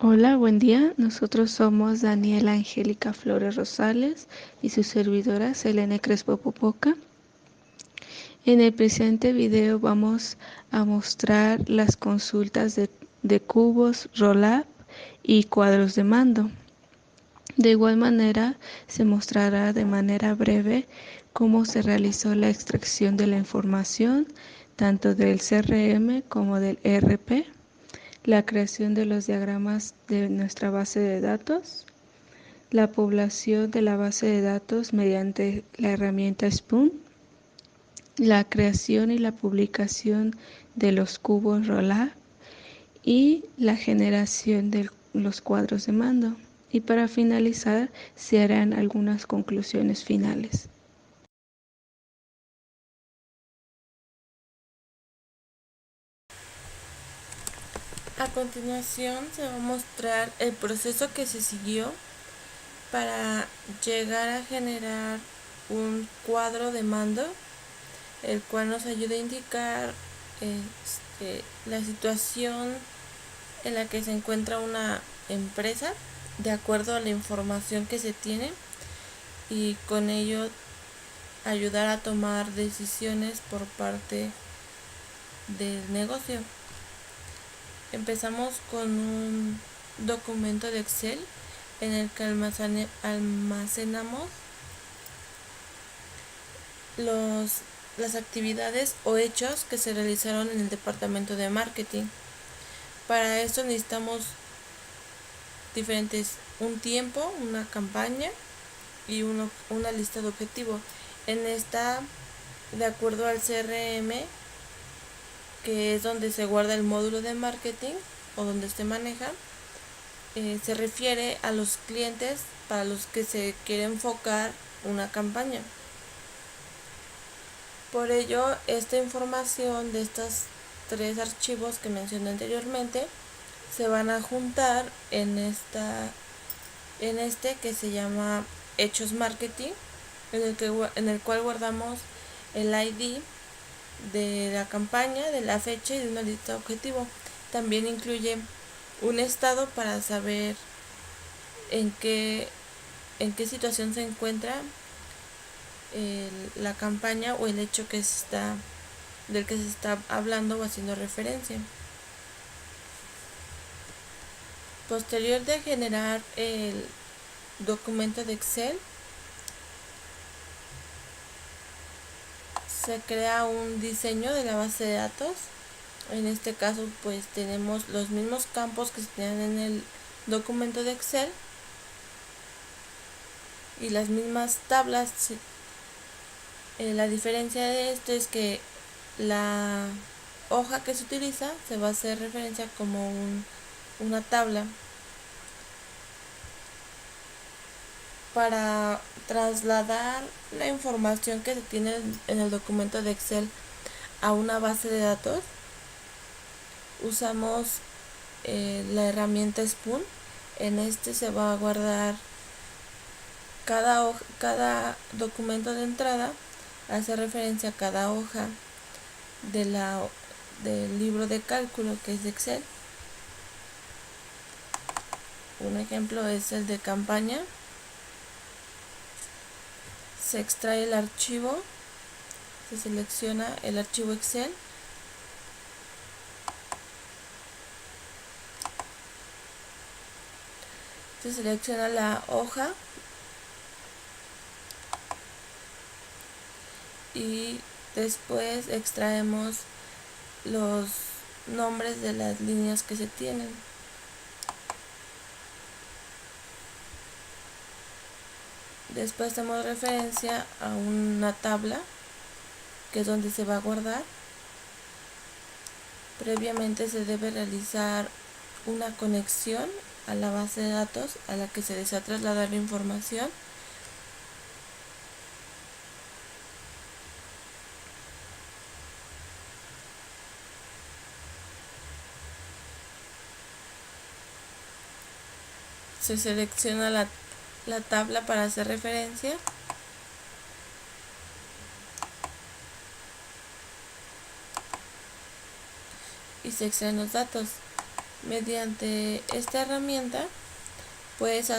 Hola, buen día. Nosotros somos Daniela Angélica Flores Rosales y su servidora Selene Crespo Popoca. En el presente video vamos a mostrar las consultas de cubos, roll-up y cuadros de mando. De igual manera, se mostrará de manera breve cómo se realizó la extracción de la información, tanto del CRM como del ERP, la creación de los diagramas de nuestra base de datos, la población de la base de datos mediante la herramienta Spoon, la creación y la publicación de los cubos roll-up y la generación de los cuadros de mando. Y para finalizar, se harán algunas conclusiones finales. A continuación se va a mostrar el proceso que se siguió para llegar a generar un cuadro de mando, el cual nos ayuda a indicar la situación en la que se encuentra una empresa de acuerdo a la información que se tiene, y con ello ayudar a tomar decisiones por parte del negocio. Empezamos con un documento de Excel en el que almacenamos las actividades o hechos que se realizaron en el departamento de marketing. Para esto necesitamos un tiempo, una campaña y una lista de objetivos. En esta, de acuerdo al CRM, que es donde se guarda el módulo de marketing o donde se maneja, se refiere a los clientes para los que se quiere enfocar una campaña. Por ello, esta información de estos 3 archivos que mencioné anteriormente se van a juntar en este que se llama Hechos Marketing, en el cual guardamos el ID de la campaña, de la fecha y de una lista de objetivos. También incluye un estado para saber en qué situación se encuentra la campaña o el hecho del que se está hablando o haciendo referencia. Posterior de generar el documento de Excel, se crea un diseño de la base de datos. En este caso, pues tenemos los mismos campos que se tenían en el documento de Excel y las mismas tablas. La diferencia de esto es que la hoja que se utiliza se va a hacer referencia como una tabla. Para trasladar la información que se tiene en el documento de Excel a una base de datos, usamos la herramienta Spoon. En este se va a guardar cada documento de entrada, hace referencia a cada hoja del libro de cálculo que es de Excel. Un ejemplo es el de campaña. Se extrae el archivo, se selecciona el archivo Excel, se selecciona la hoja y después extraemos los nombres de las líneas que se tienen. Después damos referencia a una tabla, que es donde se va a guardar. Previamente se debe realizar una conexión a la base de datos a la que se desea trasladar la información. Se selecciona la tabla para hacer referencia y se extraen los datos. Mediante esta herramienta puedes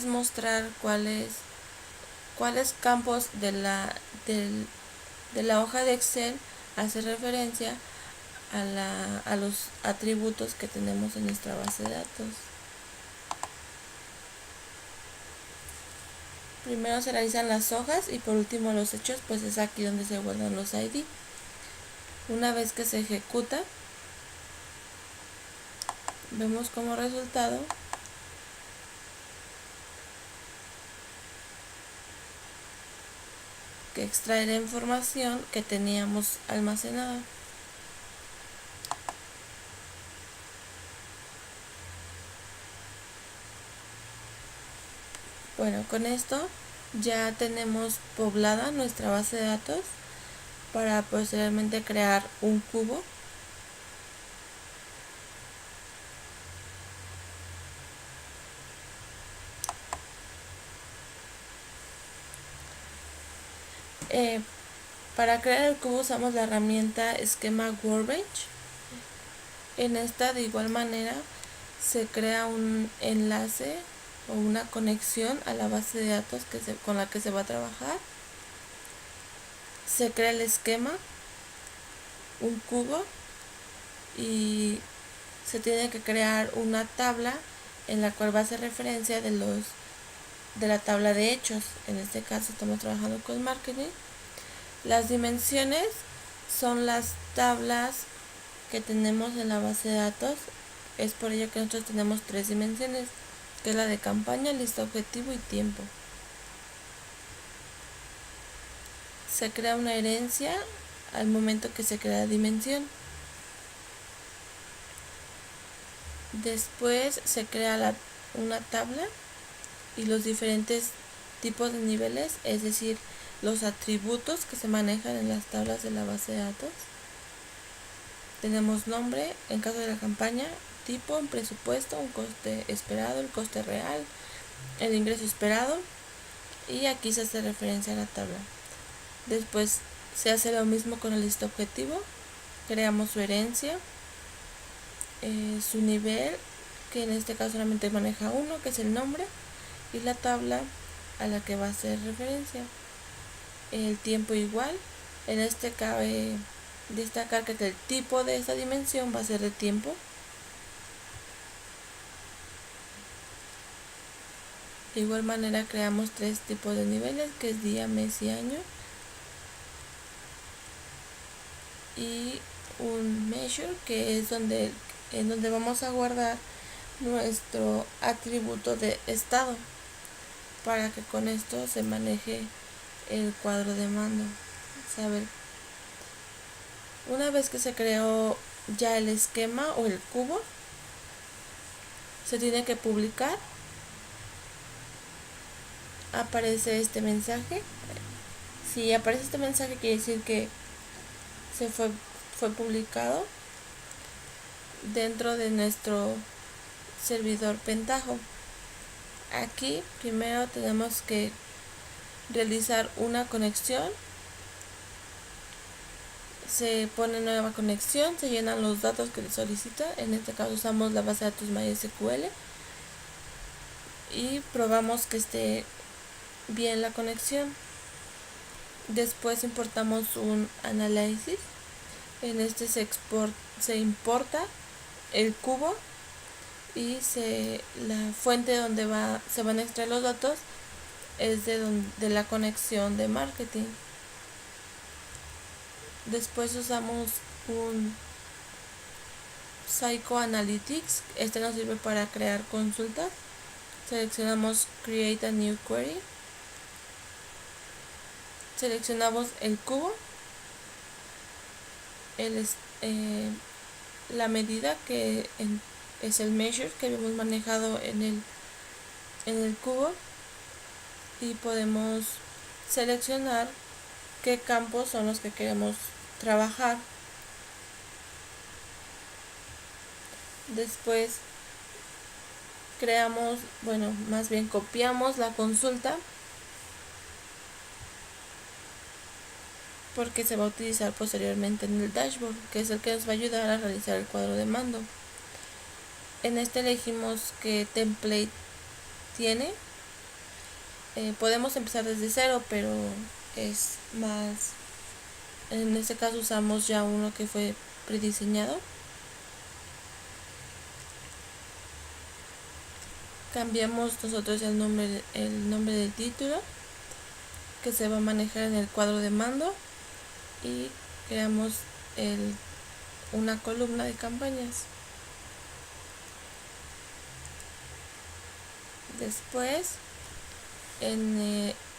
mostrar cuáles campos de la hoja de Excel hace referencia a los atributos que tenemos en nuestra base de datos. Primero se realizan las hojas y por último los hechos, pues es aquí donde se guardan los ID. Una vez que se ejecuta, vemos como resultado que extrae la información que teníamos almacenada. Bueno, con esto ya tenemos poblada nuestra base de datos para posteriormente crear un cubo. Para crear el cubo usamos la herramienta Schema Workbench. En esta de igual manera se crea un enlace o una conexión a la base de datos con la que se va a trabajar. Se crea el esquema, un cubo, y se tiene que crear una tabla en la cual va a hacer referencia de la tabla de hechos. En este caso estamos trabajando con marketing. Las dimensiones son las tablas que tenemos en la base de datos. Es por ello que nosotros tenemos 3 dimensiones, que es la de campaña, lista objetivo y tiempo. Se crea una herencia al momento que se crea la dimensión. Después se crea una tabla y los diferentes tipos de niveles, es decir, los atributos que se manejan en las tablas de la base de datos. Tenemos nombre, en caso de la campaña, tipo, un presupuesto, un coste esperado, el coste real, el ingreso esperado, y aquí se hace referencia a la tabla. Después se hace lo mismo con el lista objetivo, creamos su herencia, su nivel, que en este caso solamente maneja uno, que es el nombre, y la tabla a la que va a hacer referencia. El tiempo igual, en este cabe destacar que el tipo de esta dimensión va a ser de tiempo. De igual manera creamos 3 tipos de niveles, que es día, mes y año, y un measure, que es en donde vamos a guardar nuestro atributo de estado, para que con esto se maneje el cuadro de mando. Una vez que se creó ya el esquema o el cubo, se tiene que publicar. Aparece este mensaje. Si aparece este mensaje, quiere decir que fue publicado dentro de nuestro servidor Pentaho. Aquí primero tenemos que realizar una conexión. Se pone nueva conexión, se llenan los datos que le solicita. En este caso usamos la base de datos MySQL y probamos que esté bien la conexión. Después importamos un análisis. En este se importa el cubo y la fuente donde se van a extraer los datos es de la conexión de marketing. Después usamos un Psychoanalytics. Este nos sirve para crear consultas. Seleccionamos Create a New Query. Seleccionamos el cubo, la medida, que es el measure que hemos manejado en el cubo, y podemos seleccionar qué campos son los que queremos trabajar. Después copiamos la consulta porque se va a utilizar posteriormente en el dashboard, que es el que nos va a ayudar a realizar el cuadro de mando. En este elegimos qué template tiene. Podemos empezar desde cero, pero es más, en este caso usamos ya uno que fue prediseñado. Cambiamos nosotros el nombre del título que se va a manejar en el cuadro de mando y creamos una columna de campañas. Después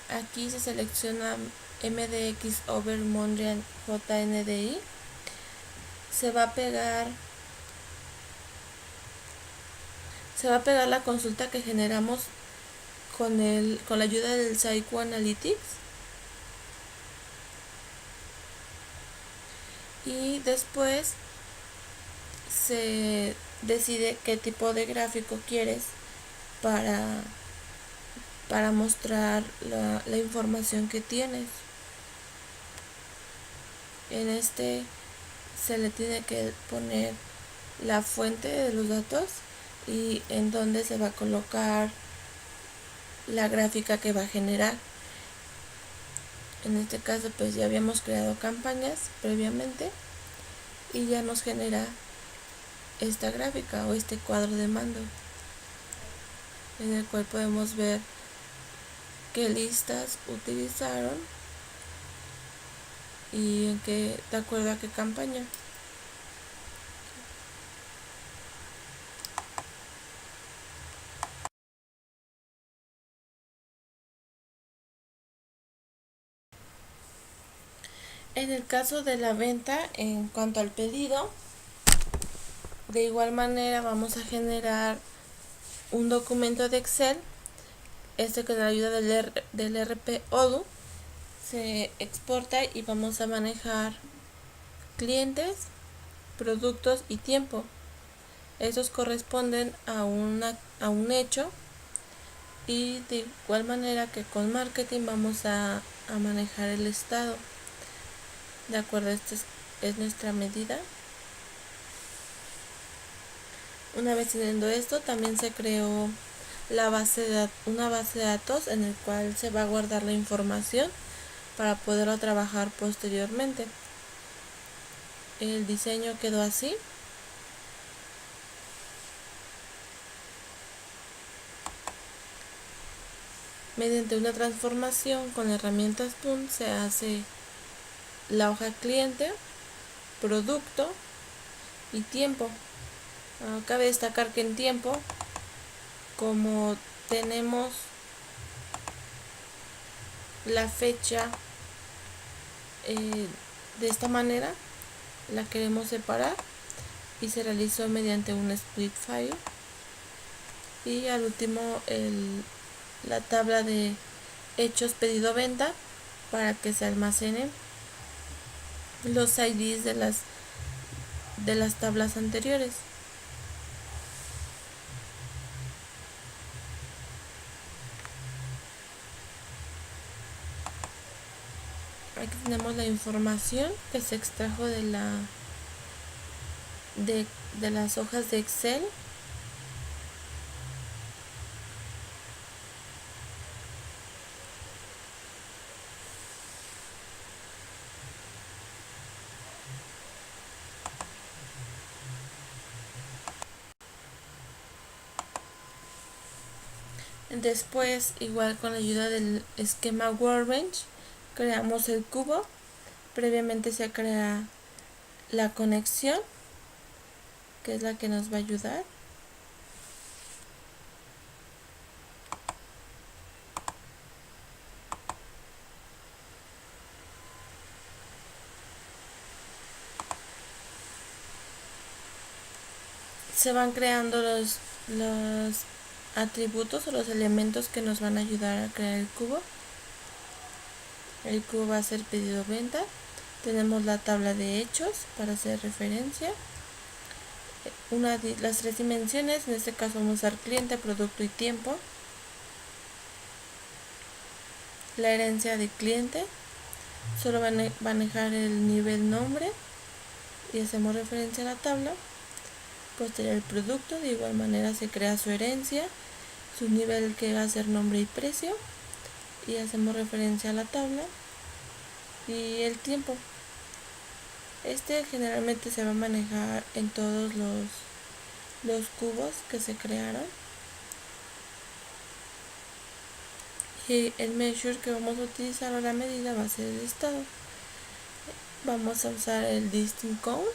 aquí se selecciona MDX over Monreal JNDI. Se va a pegar la consulta que generamos con la ayuda del Psychoanalytics. Y después se decide qué tipo de gráfico quieres para mostrar la información que tienes. En este se le tiene que poner la fuente de los datos y en dónde se va a colocar la gráfica que va a generar. En este caso pues ya habíamos creado campañas previamente y ya nos genera esta gráfica o este cuadro de mando, en el cual podemos ver qué listas utilizaron y en qué, de acuerdo a qué campaña. En el caso de la venta, en cuanto al pedido, de igual manera vamos a generar un documento de Excel. Con la ayuda del RP Odoo se exporta y vamos a manejar clientes, productos y tiempo. Esos corresponden a un hecho, y de igual manera que con marketing vamos a manejar el estado. De acuerdo, esta es nuestra medida. Una vez teniendo esto, también se creó una base de datos en el cual se va a guardar la información para poderlo trabajar posteriormente. El diseño quedó así. Mediante una transformación con la herramienta Spoon se hace la hoja cliente, producto y tiempo. Cabe destacar que en tiempo, como tenemos la fecha de esta manera, la queremos separar y se realizó mediante un split file. Y al último la tabla de hechos pedido venta para que se almacenen los IDs de las tablas anteriores. Aquí tenemos la información que se extrajo de las hojas de Excel. Después, igual con la ayuda del esquema Workbench, creamos el cubo. Previamente se crea la conexión, que es la que nos va a ayudar. Se van creando los atributos o los elementos que nos van a ayudar a crear el cubo. El cubo va a ser pedido venta. Tenemos la tabla de hechos para hacer referencia. Las tres dimensiones, en este caso vamos a usar cliente, producto y tiempo. La herencia de cliente, solo manejar el nivel nombre y hacemos referencia a la tabla. Posterior el producto, de igual manera se crea su herencia, su nivel que va a ser nombre y precio, y hacemos referencia a la tabla y el tiempo. Este generalmente se va a manejar en todos los cubos que se crearon. Y el measure que vamos a utilizar o la medida va a ser el estado. Vamos a usar el distinct count.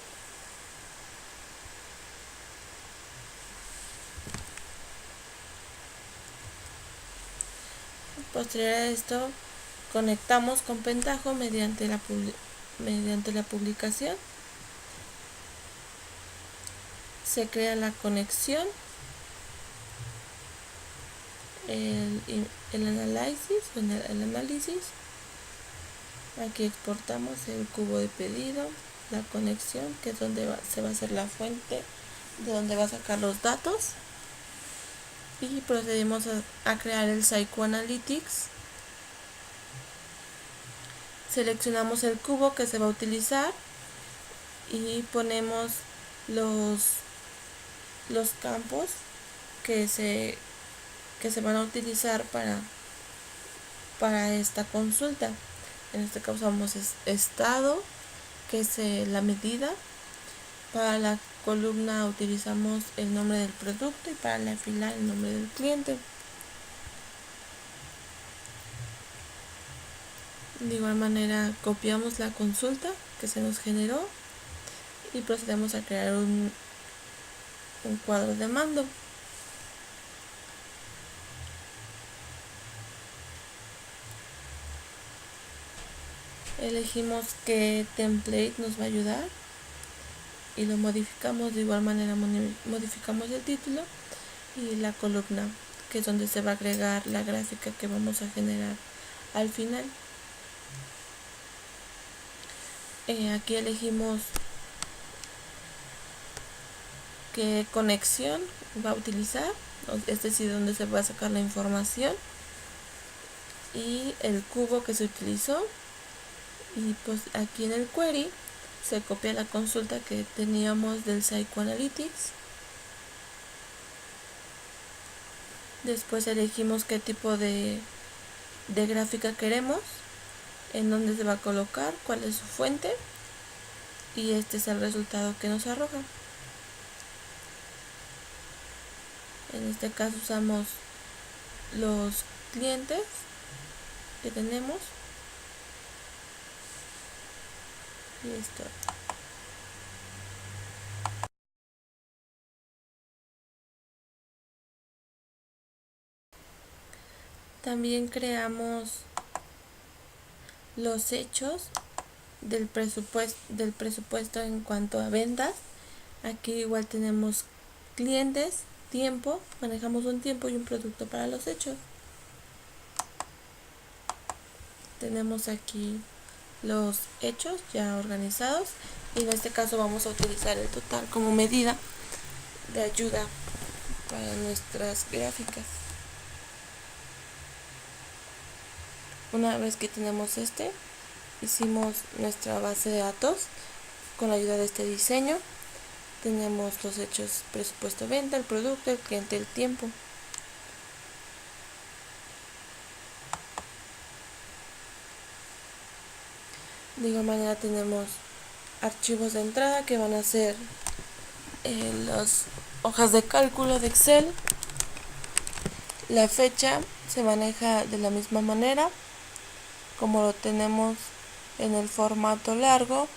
Posterior a esto, conectamos con Pentaho mediante la publicación. Se crea la conexión, el análisis. Aquí exportamos el cubo de pedido, la conexión, que es donde se va a hacer la fuente de donde va a sacar los datos, y procedemos a crear el Psychoanalytics. Seleccionamos el cubo que se va a utilizar y ponemos los campos que se van a utilizar para esta consulta. En este caso usamos estado, que es la medida. Para la columna utilizamos el nombre del producto y para la fila el nombre del cliente. De igual manera copiamos la consulta que se nos generó y procedemos a crear un cuadro de mando. Elegimos qué template nos va a ayudar y lo modificamos. De igual manera modificamos el título y la columna, que es donde se va a agregar la gráfica que vamos a generar al final. Aquí elegimos qué conexión va a utilizar, es decir, donde se va a sacar la información, y el cubo que se utilizó. Y pues aquí en el query se copia la consulta que teníamos del Psychoanalytics. Después elegimos qué tipo de gráfica queremos, en dónde se va a colocar, cuál es su fuente, y este es el resultado que nos arroja. En este caso usamos los clientes que tenemos. Listo. También creamos los hechos del presupuesto en cuanto a ventas. Aquí igual tenemos clientes, tiempo, manejamos un tiempo y un producto para los hechos. Tenemos aquí los hechos ya organizados y en este caso vamos a utilizar el total como medida de ayuda para nuestras gráficas. Una vez que tenemos hicimos nuestra base de datos con la ayuda de este diseño. Tenemos los hechos: presupuesto, venta, el producto, el cliente, el tiempo. De igual manera tenemos archivos de entrada que van a ser las hojas de cálculo de Excel. La fecha se maneja de la misma manera. Como lo tenemos en el formato largo,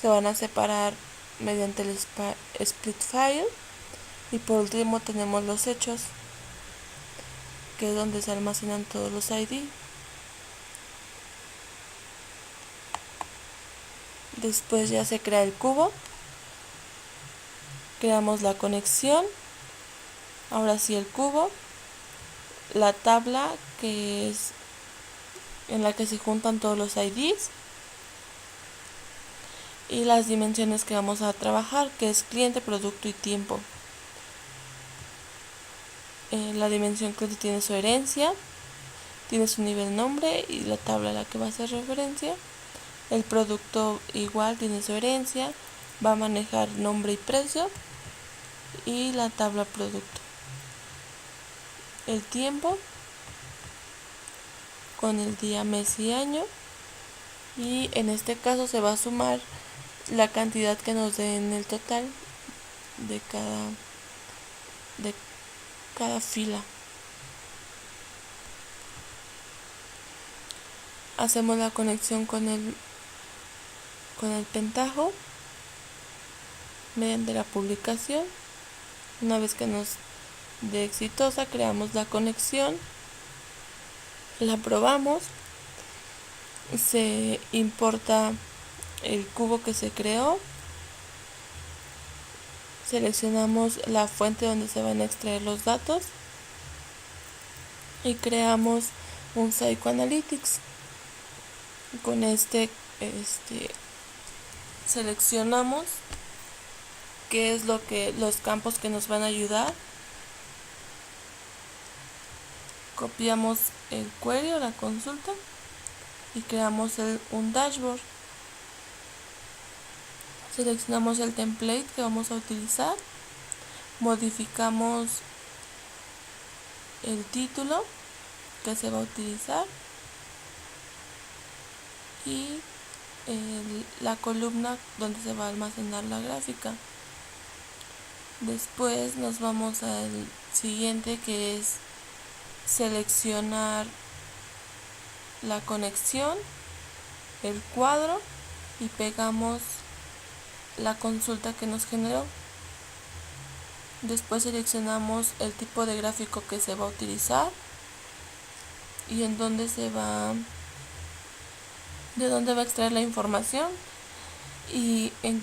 se van a separar mediante el split file. Y por último tenemos los hechos, que es donde se almacenan todos los ID. Después ya se crea el cubo, creamos la conexión, ahora sí el cubo, la tabla que es en la que se juntan todos los IDs y las dimensiones que vamos a trabajar, que es cliente, producto y tiempo. La dimensión cliente tiene su herencia, tiene su nivel nombre y la tabla a la que va a hacer referencia. El producto igual tiene su herencia, va a manejar nombre y precio y la tabla producto. El tiempo con el día, mes y año, y en este caso se va a sumar la cantidad que nos den el total de cada fila. Hacemos la conexión con el pentajo mediante la publicación. Una vez que nos dé exitosa, creamos la conexión, la probamos, se importa el cubo que se creó, seleccionamos la fuente donde se van a extraer los datos y creamos un Psychoanalytics. Con seleccionamos qué es los campos que nos van a ayudar, copiamos el query o la consulta y creamos un dashboard. Seleccionamos el template que vamos a utilizar, modificamos el título que se va a utilizar y la columna donde se va a almacenar la gráfica. Después nos vamos al siguiente, que es seleccionar la conexión, el cuadro, y pegamos la consulta que nos generó. Después seleccionamos el tipo de gráfico que se va a utilizar y de dónde va a extraer la información y en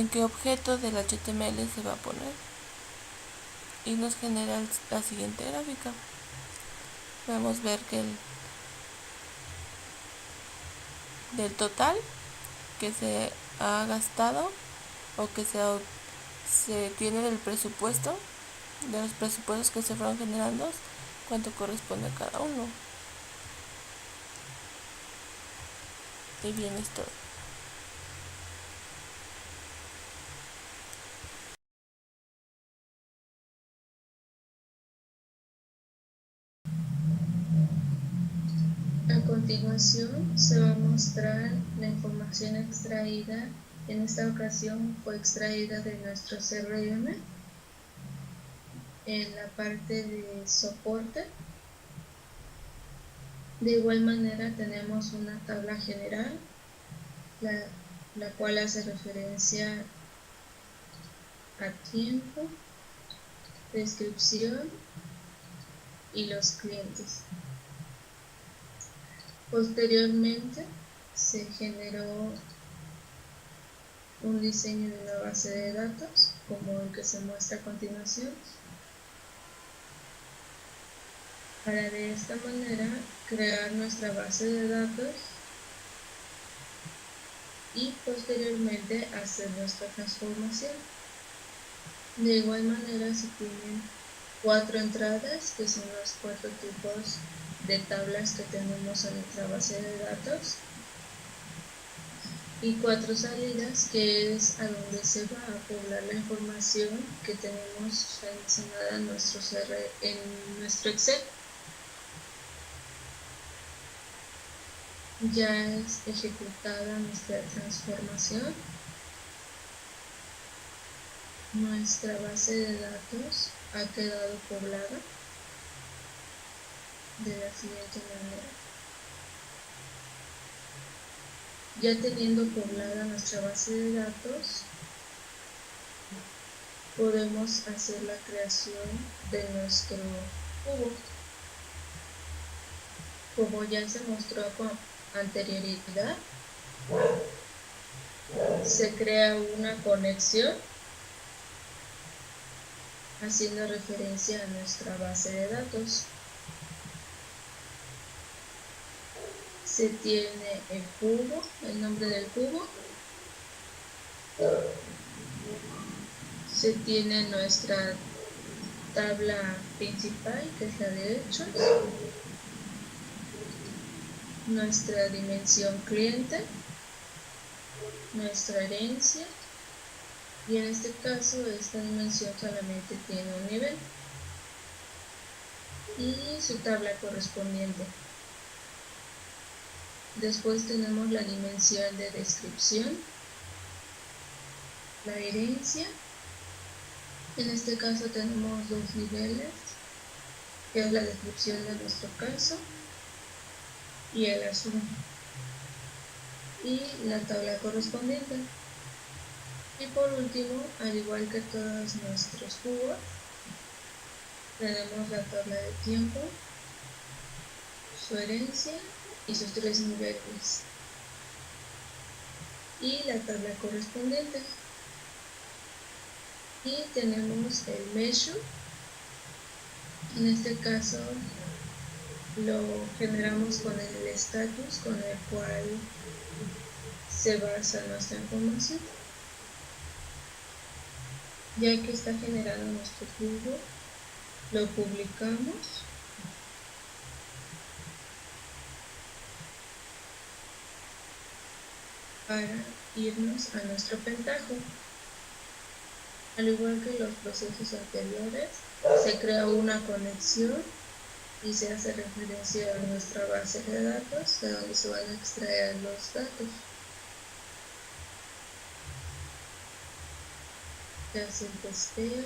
qué objeto del HTML se va a poner, y nos genera la siguiente gráfica. Podemos ver que del total que se ha gastado o que se tiene del presupuesto, de los presupuestos que se fueron generando, cuánto corresponde a cada uno. Y bien, es todo. A continuación se va a mostrar la información extraída. En esta ocasión fue extraída de nuestro CRM en la parte de soporte. De igual manera tenemos una tabla general, la cual hace referencia a tiempo, descripción y los clientes. Posteriormente se generó un diseño de una base de datos como el que se muestra a continuación, para de esta manera crear nuestra base de datos y posteriormente hacer nuestra transformación. De igual manera se tienen 4 entradas, que son los 4 tipos de tablas que tenemos en nuestra base de datos, y 4 salidas, que es a donde se va a poblar la información que tenemos almacenada en nuestro Excel. Ya es ejecutada nuestra transformación. Nuestra base de datos ha quedado poblada de la siguiente manera. Ya teniendo poblada nuestra base de datos, podemos hacer la creación de nuestro cubo. Como ya se mostró con anterioridad, se crea una conexión haciendo referencia a nuestra base de datos. Se tiene el cubo, el nombre del cubo, se tiene nuestra tabla principal, que es la de hechos, nuestra dimensión cliente, nuestra herencia, y en este caso esta dimensión solamente tiene un nivel y su tabla correspondiente. Después tenemos la dimensión de descripción, la herencia. En este caso tenemos dos niveles, que es la descripción de nuestro caso y el asunto, y la tabla correspondiente. Y por último, al igual que todos nuestros cubos, tenemos la tabla de tiempo, su herencia y sus tres niveles, y la tabla correspondiente. Y tenemos el measure. En este caso lo generamos con el status con el cual se basa nuestra información. Ya que está generado nuestro cubo, lo publicamos para irnos a nuestro pentajo. Al igual que los procesos anteriores, se crea una conexión y se hace referencia a nuestra base de datos, de donde se van a extraer los datos. Se hace el testeo,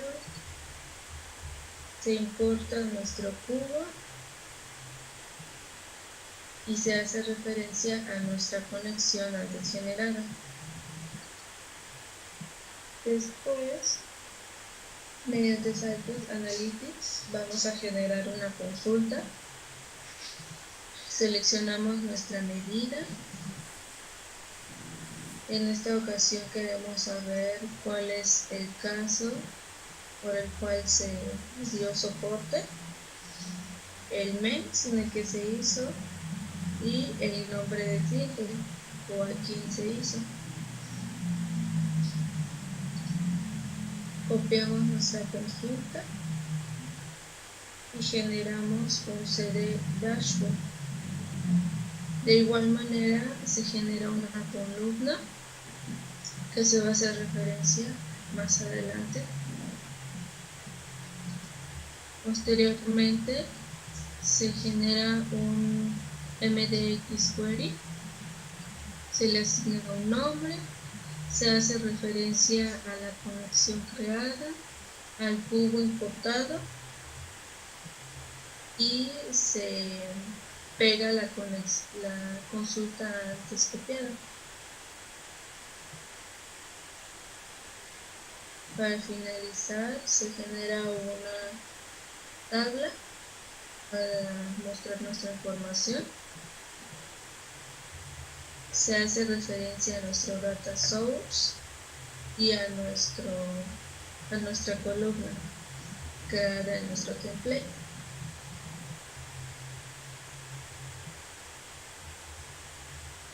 se importa nuestro cubo y se hace referencia a nuestra conexión antes generada. Después, mediante Cypress Analytics, vamos a generar una consulta. Seleccionamos nuestra medida. En esta ocasión queremos saber cuál es el caso por el cual se dio soporte, el mes en el que se hizo y el nombre del cliente o a quién se hizo. Copiamos nuestra consulta y generamos un CD dashboard. De igual manera se genera una columna que se va a hacer referencia más adelante. Posteriormente se genera un MDX query, se le asigna un nombre, se hace referencia a la conexión creada, al cubo importado y se pega la consulta antes copiada. Para finalizar, se genera una tabla para mostrar nuestra información. Se hace referencia a nuestro data source y a nuestra columna creada en nuestro template.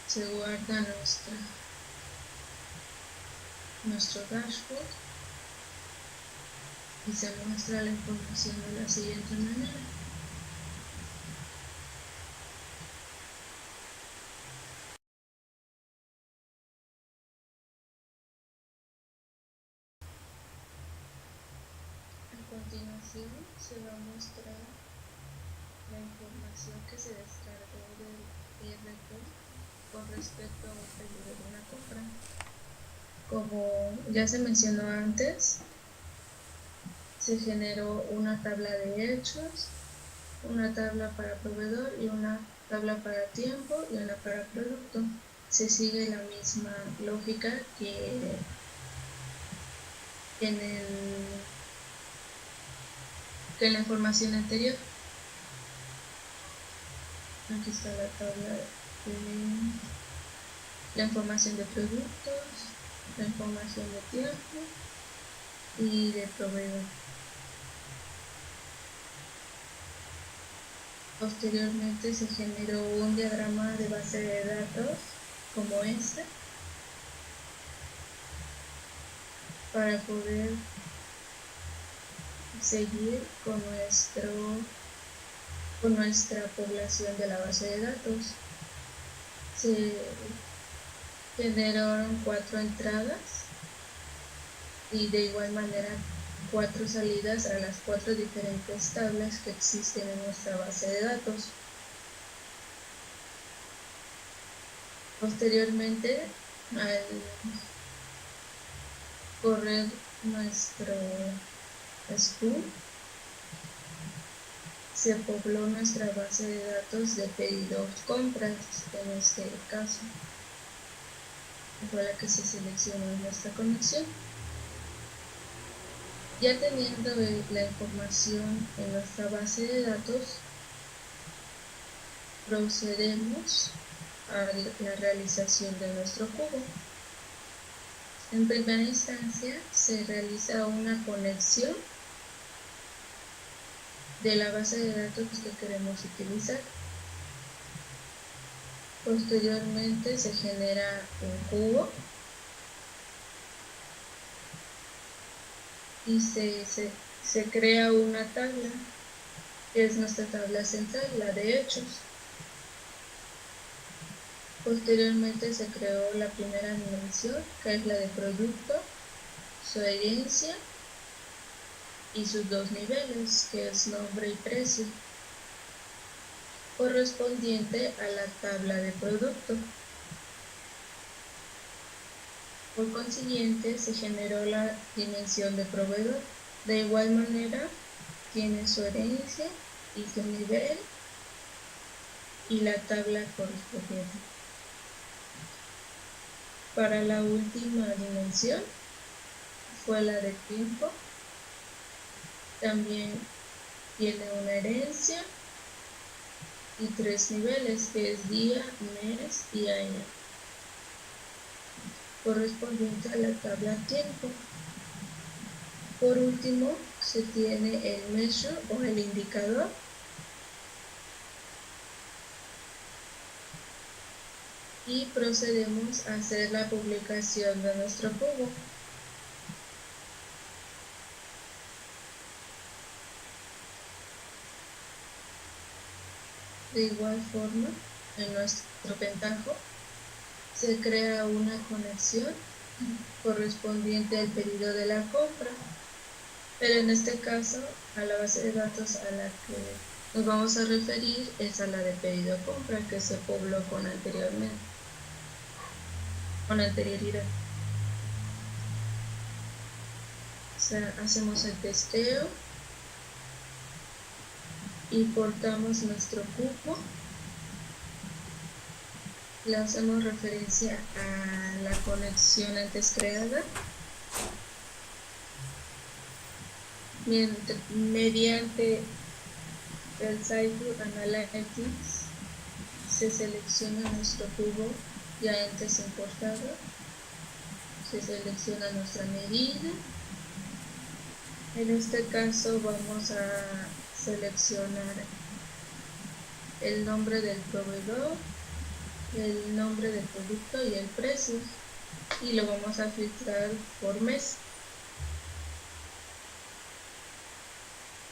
Se guarda nuestro dashboard y se muestra la información de la siguiente manera. A continuación se va a mostrar la información que se descargó del ERP con respecto a un pedido de una compra. Como ya se mencionó antes, se generó una tabla de hechos, una tabla para proveedor y una tabla para tiempo y una para producto. Se sigue la misma lógica que en la información anterior. Aquí está la tabla de la información de productos, la información de tiempo y de proveedor. Posteriormente se generó un diagrama de base de datos como este para poder seguir con nuestra población de la base de datos. se generaron 4 entradas y de igual manera 4 salidas a las 4 diferentes tablas que existen en nuestra base de datos. Posteriormente, al correr nuestro SQL, se pobló nuestra base de datos de pedidos compras, en este caso fue la que se seleccionó en nuestra conexión. Ya teniendo la información en nuestra base de datos, procedemos a la realización de nuestro cubo. En primera instancia se realiza una conexión de la base de datos que queremos utilizar. Posteriormente se genera un cubo y se crea una tabla, que es nuestra tabla central, la de hechos. Posteriormente se creó la primera dimensión, que es la de producto, su herencia y sus 2 niveles, que es nombre y precio, correspondiente a la tabla de producto. Por consiguiente, se generó la dimensión de proveedor. De igual manera, tiene su herencia y su nivel y la tabla correspondiente. Para la última dimensión fue la de tiempo. También tiene una herencia y 3 niveles, que es día, mes y año, correspondiente a la tabla tiempo. Por último, se tiene el measure o el indicador, y procedemos a hacer la publicación de nuestro cubo. De igual forma, en nuestro pentajo se crea una conexión correspondiente al pedido de la compra, pero en este caso a la base de datos a la que nos vamos a referir es a la de pedido compra, que se pobló con anterioridad. O sea, hacemos el testeo y portamos nuestro cubo. Le hacemos referencia a la conexión antes creada. Mediante el Cycle Analytics se selecciona nuestro cubo ya antes importado, se selecciona nuestra medida. En este caso vamos a seleccionar el nombre del proveedor, el nombre del producto y el precio, y lo vamos a filtrar por mes.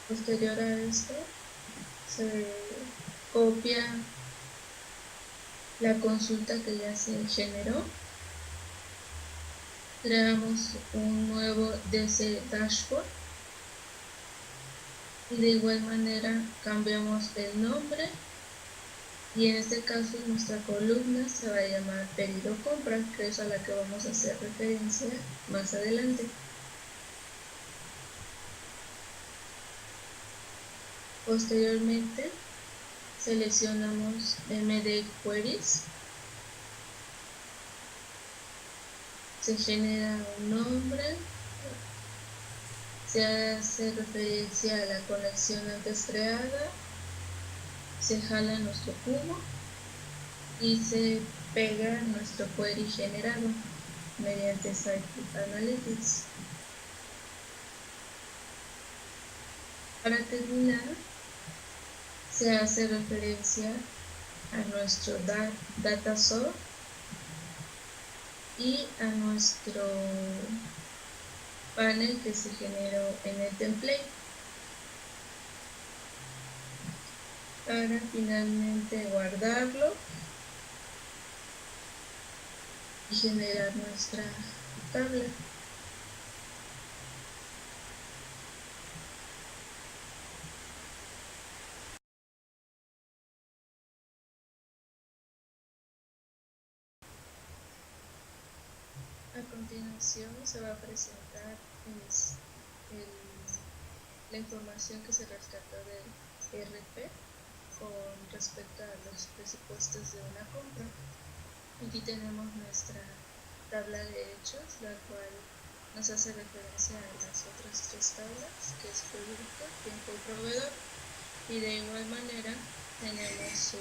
Posterior a esto se copia la consulta que ya se generó, creamos un nuevo DC Dashboard y de igual manera cambiamos el nombre, y en este caso nuestra columna se va a llamar pedido compra, que es a la que vamos a hacer referencia más adelante. Posteriormente seleccionamos MD Queries, se genera un nombre, se hace referencia a la conexión antes creada, se jala nuestro cubo y se pega nuestro query generado mediante Cycle Analytics. Para terminar, se hace referencia a nuestro data source y a nuestro panel que se generó en el template, para finalmente guardarlo y generar nuestra tabla. A continuación se va a presentar la información que se rescató del RP con respecto a los presupuestos de una compra. Aquí tenemos nuestra tabla de hechos, la cual nos hace referencia a las otras tres tablas, que es producto, tiempo y proveedor. Y de igual manera tenemos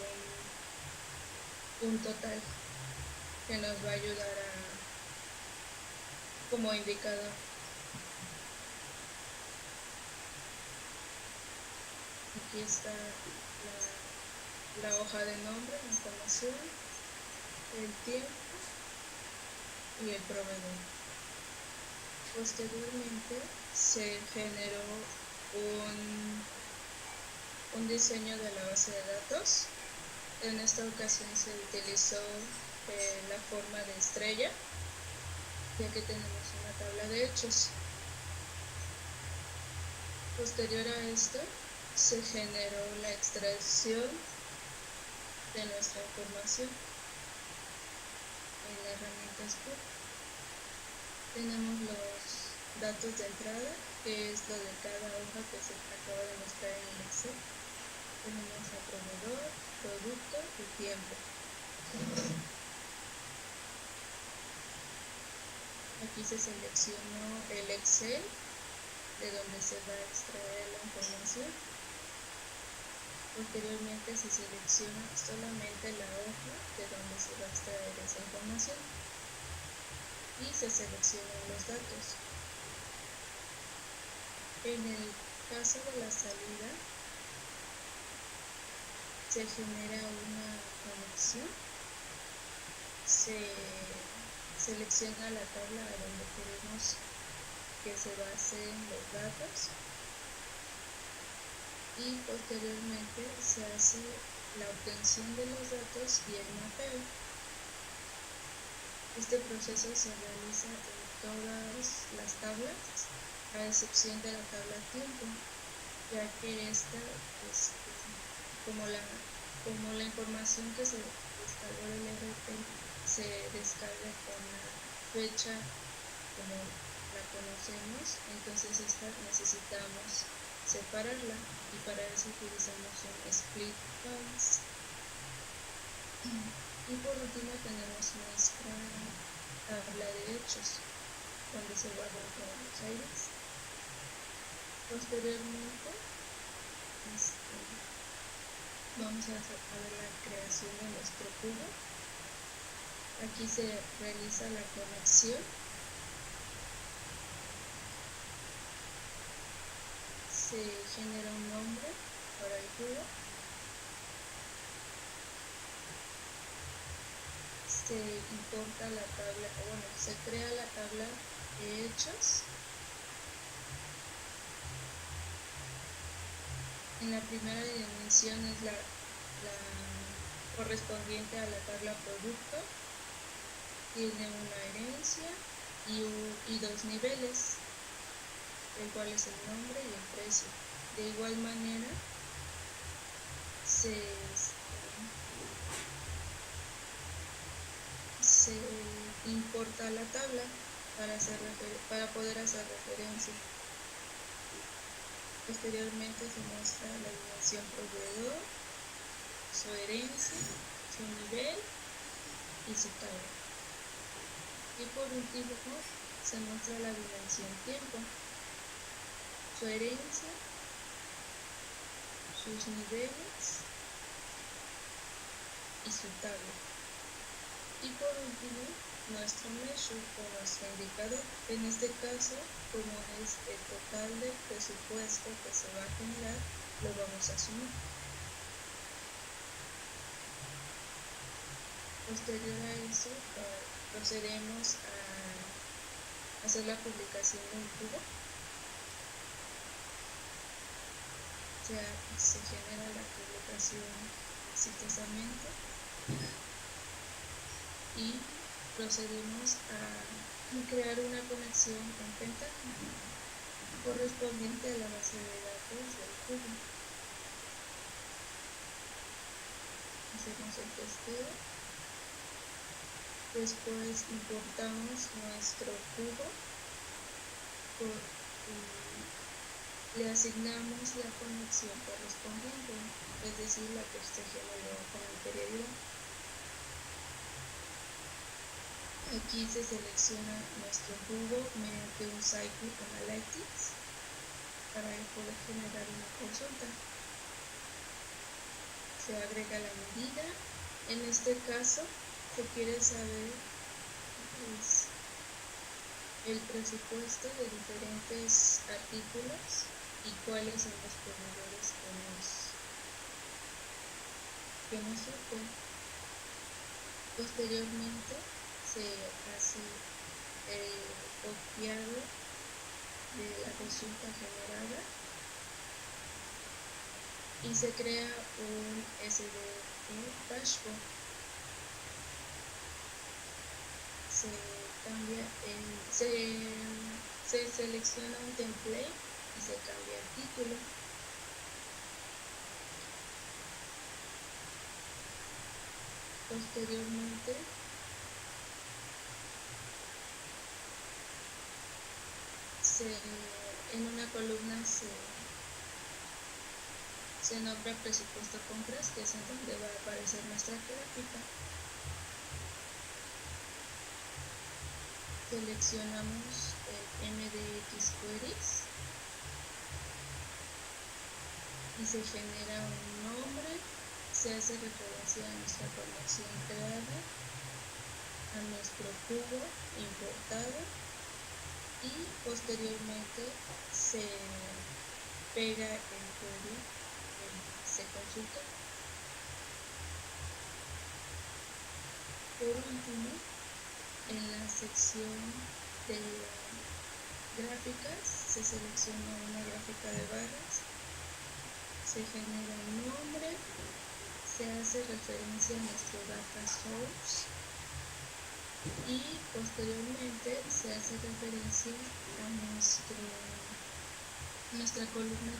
un total que nos va a ayudar como indicador. Aquí está la hoja de nombre, la información, el tiempo y el proveedor. Posteriormente se generó un diseño de la base de datos. En esta ocasión se utilizó la forma de estrella, ya que tenemos una tabla de hechos. Posterior a esto se generó la extracción de nuestra información en la herramienta Scoop. Tenemos los datos de entrada, que es lo de cada hoja que se acaba de mostrar en el Excel. Tenemos a proveedor, producto y tiempo. Aquí se seleccionó el Excel de donde se va a extraer la información. Posteriormente se selecciona solamente la hoja de donde se va a extraer esa información y se seleccionan los datos. En el caso de la salida se genera una conexión, se selecciona la tabla a donde queremos que se basen los datos y posteriormente se hace la obtención de los datos y el mapeo. Este proceso se realiza en todas las tablas, a excepción de la tabla tiempo, ya que esta, como la información que se descargó del RP se descarga con la fecha como la conocemos, entonces esta necesitamos separarla y para eso utilizamos un split files. Y por último tenemos nuestra tabla de hechos, donde se guardan todos los aires. Posteriormente vamos a ver la creación de nuestro cubo. Aquí se realiza la conexión. Se genera un nombre para el cubo. Se importa la tabla, se crea la tabla de hechos. En la primera dimensión es la correspondiente a la tabla producto. Tiene una herencia y dos niveles, el cual es el nombre y el precio. De igual manera, se importa la tabla para poder hacer referencia. Posteriormente se muestra la dimensión proveedor, su herencia, su nivel y su tabla. Y por último se muestra la dimensión tiempo, su herencia, sus niveles y su tabla. Y por último, nuestro measure o nuestro indicador. En este caso, como es el total del presupuesto que se va a generar, lo vamos a sumar. Posterior a eso, procedemos a hacer la publicación del cubo. Se genera la publicación exitosamente y procedemos a crear una conexión en pentaja correspondiente a la base de datos del cubo. Hacemos el testeo. Después importamos nuestro cubo y le asignamos la conexión correspondiente, es decir, la que se generó con anterioridad. Aquí se selecciona nuestro cubo mediante un Cycle Analytics para poder generar una consulta. Se agrega la medida. En este caso se quiere saber el presupuesto de diferentes artículos y cuáles son los proveedores que nos surten. Posteriormente se hace el copiado de la consulta generada y se crea un SDE dashboard. Se selecciona un template y se cambia el título. Posteriormente en una columna se nombra presupuesto compras, que es en donde va a aparecer nuestra gráfica. Seleccionamos el MDX Queries y se genera un nombre, se hace referencia a nuestra conexión creada, a nuestro cubo importado y posteriormente se pega el query y se consulta. Por último, en la sección de gráficas se selecciona una gráfica de barras, se genera un nombre, se hace referencia a nuestro data source y posteriormente se hace referencia a nuestra columna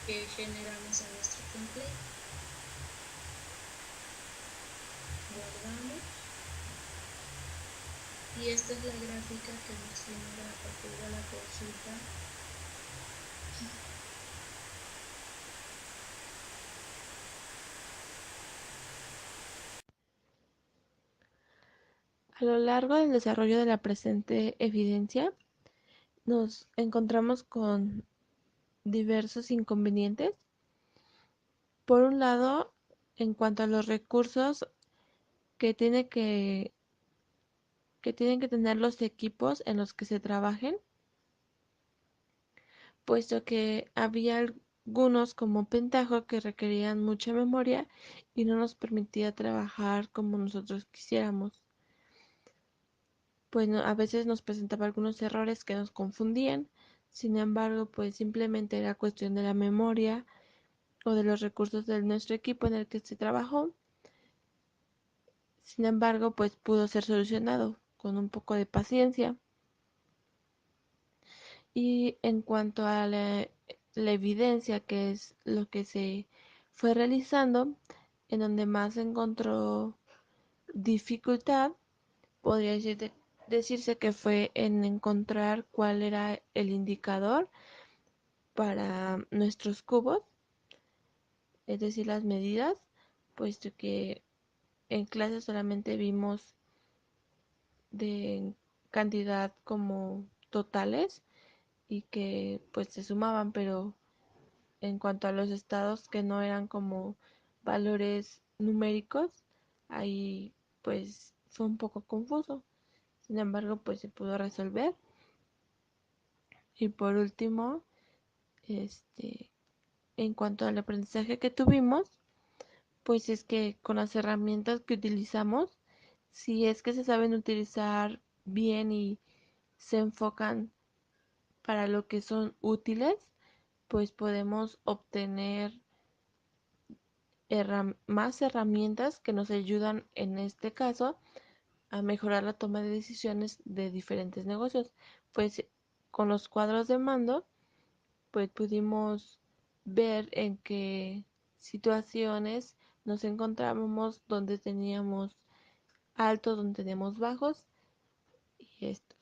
que generamos en nuestro template. Guardamos y esta es la gráfica que nos genera a partir de la consulta. A lo largo del desarrollo de la presente evidencia, nos encontramos con diversos inconvenientes. Por un lado, en cuanto a los recursos que tienen que tener los equipos en los que se trabajen, puesto que había algunos como Pentaho que requerían mucha memoria y no nos permitía trabajar como nosotros quisiéramos. Pues a veces nos presentaba algunos errores que nos confundían. Sin embargo, pues simplemente era cuestión de la memoria o de los recursos de nuestro equipo en el que se trabajó. Sin embargo, pues pudo ser solucionado con un poco de paciencia. Y en cuanto a la evidencia, que es lo que se fue realizando, en donde más se encontró dificultad, podría decirse que fue en encontrar cuál era el indicador para nuestros cubos, es decir, las medidas, puesto que en clase solamente vimos de cantidad como totales y que pues se sumaban, pero en cuanto a los estados que no eran como valores numéricos, ahí pues fue un poco confuso. Sin embargo, pues se pudo resolver. Y por último, en cuanto al aprendizaje que tuvimos, pues es que con las herramientas que utilizamos, si es que se saben utilizar bien y se enfocan para lo que son útiles, pues podemos obtener más herramientas que nos ayudan en este caso a mejorar la toma de decisiones de diferentes negocios. Pues con los cuadros de mando, pues pudimos ver en qué situaciones nos encontrábamos, donde teníamos altos, donde teníamos bajos y esto.